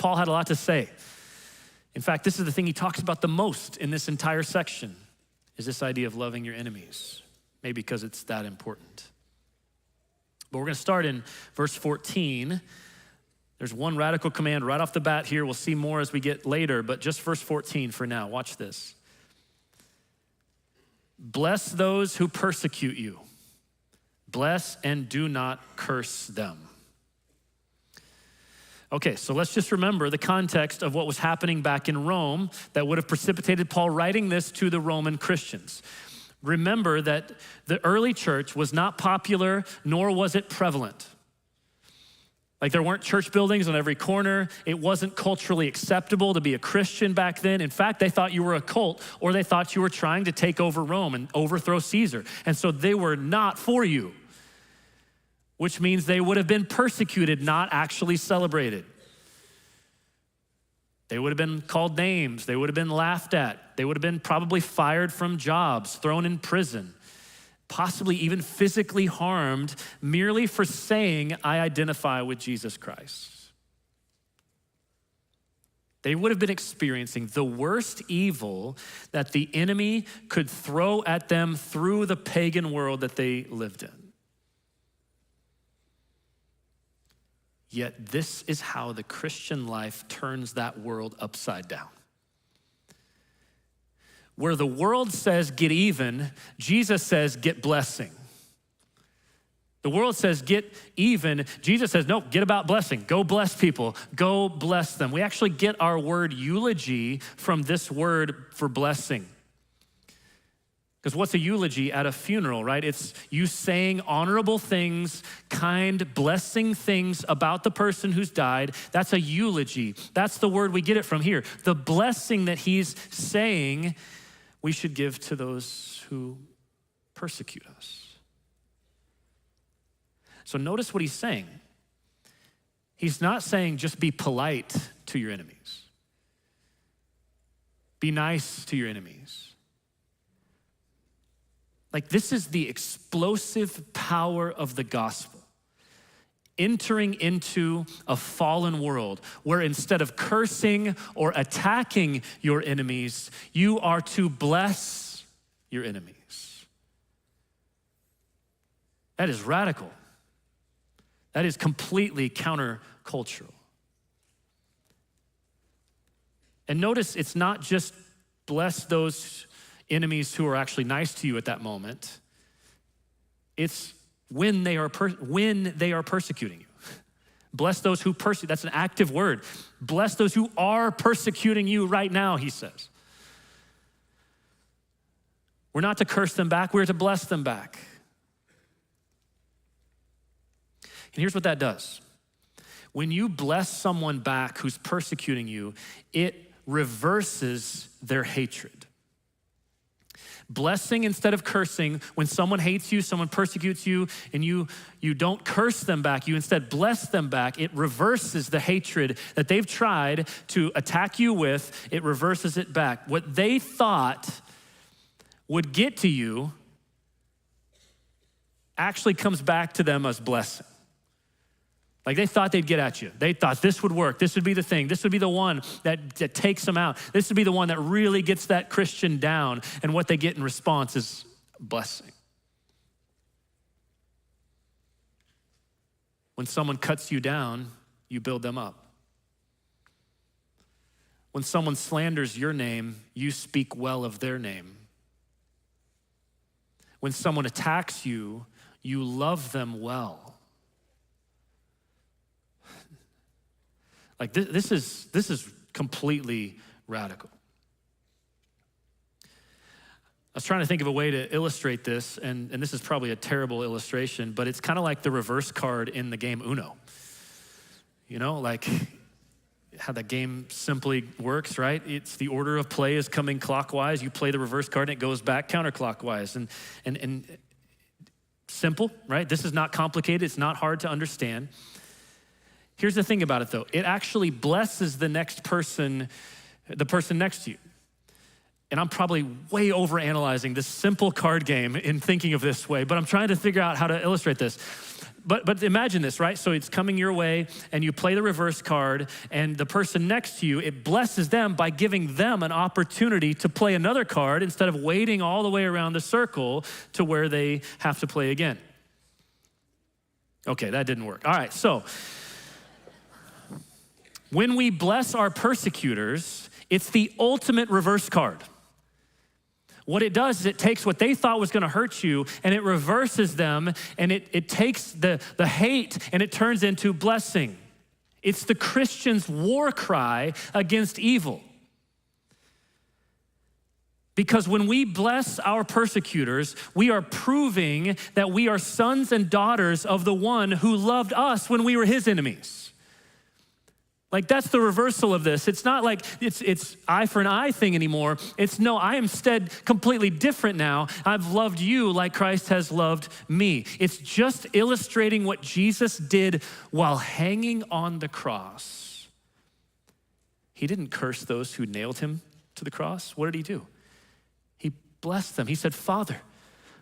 Paul had a lot to say. In fact, this is the thing he talks about the most in this entire section, is this idea of loving your enemies, maybe because it's that important. But we're gonna start in verse 14. There's one radical command right off the bat here. We'll see more as we get later, but just verse 14 for now. Watch this. Bless those who persecute you. Bless and do not curse them. Okay, so let's just remember the context of what was happening back in Rome that would have precipitated Paul writing this to the Roman Christians. Remember that the early church was not popular, nor was it prevalent. Like there weren't church buildings on every corner. It wasn't culturally acceptable to be a Christian back then. In fact, they thought you were a cult, or they thought you were trying to take over Rome and overthrow Caesar. And so they were not for you, which means they would have been persecuted, not actually celebrated. They would have been called names. They would have been laughed at. They would have been probably fired from jobs, thrown in prison, possibly even physically harmed merely for saying, I identify with Jesus Christ. They would have been experiencing the worst evil that the enemy could throw at them through the pagan world that they lived in. Yet this is how the Christian life turns that world upside down. Where the world says get even, Jesus says get blessing. The world says get even, Jesus says no, get about blessing. Go bless people, go bless them. We actually get our word eulogy from this word for blessing. Because what's a eulogy at a funeral, right? It's you saying honorable things, kind, blessing things about the person who's died. That's a eulogy. That's the word we get it from here. The blessing that he's saying we should give to those who persecute us. So notice what he's saying. He's not saying just be polite to your enemies. Be nice to your enemies. Like this is the explosive power of the gospel. Entering into a fallen world where instead of cursing or attacking your enemies, you are to bless your enemies. That is radical. That is completely countercultural. And notice it's not just bless those enemies who are actually nice to you at that moment. It's when they are persecuting you. Bless those who persecute. That's an active word. Bless those who are persecuting you right now, he says. We're not to curse them back, we're to bless them back. And here's what that does. When you bless someone back who's persecuting you, it reverses their hatred. Blessing instead of cursing, when someone hates you, someone persecutes you, and you don't curse them back, you instead bless them back, it reverses the hatred that they've tried to attack you with, it reverses it back. What they thought would get to you actually comes back to them as blessing. Like they thought they'd get at you. They thought this would work. This would be the thing. This would be the one that takes them out. This would be the one that really gets that Christian down. And what they get in response is blessing. When someone cuts you down, you build them up. When someone slanders your name, you speak well of their name. When someone attacks you, you love them well. Like this is completely radical. I was trying to think of a way to illustrate this, and this is probably a terrible illustration, but it's kind of like the reverse card in the game Uno. You know, like how that game simply works, right? It's the order of play is coming clockwise. You play the reverse card and it goes back counterclockwise. And simple, right? This is not complicated. It's not hard to understand. Here's the thing about it though. It actually blesses the person next to you. And I'm probably way overanalyzing this simple card game in thinking of this way, but I'm trying to figure out how to illustrate this. But imagine this, right? So it's coming your way and you play the reverse card and the person next to you, it blesses them by giving them an opportunity to play another card instead of waiting all the way around the circle to where they have to play again. Okay, that didn't work. All right, so when we bless our persecutors, it's the ultimate reverse card. What it does is it takes what they thought was gonna hurt you and it reverses them, and it takes the hate and it turns into blessing. It's the Christian's war cry against evil. Because when we bless our persecutors, we are proving that we are sons and daughters of the one who loved us when we were his enemies. Like, that's the reversal of this. It's not like it's eye for an eye thing anymore. It's no, I am instead completely different now. I've loved you like Christ has loved me. It's just illustrating what Jesus did while hanging on the cross. He didn't curse those who nailed him to the cross. What did he do? He blessed them. He said, Father,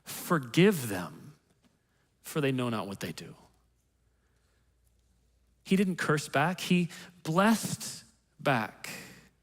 forgive them, for they know not what they do. He didn't curse back. He blessed back.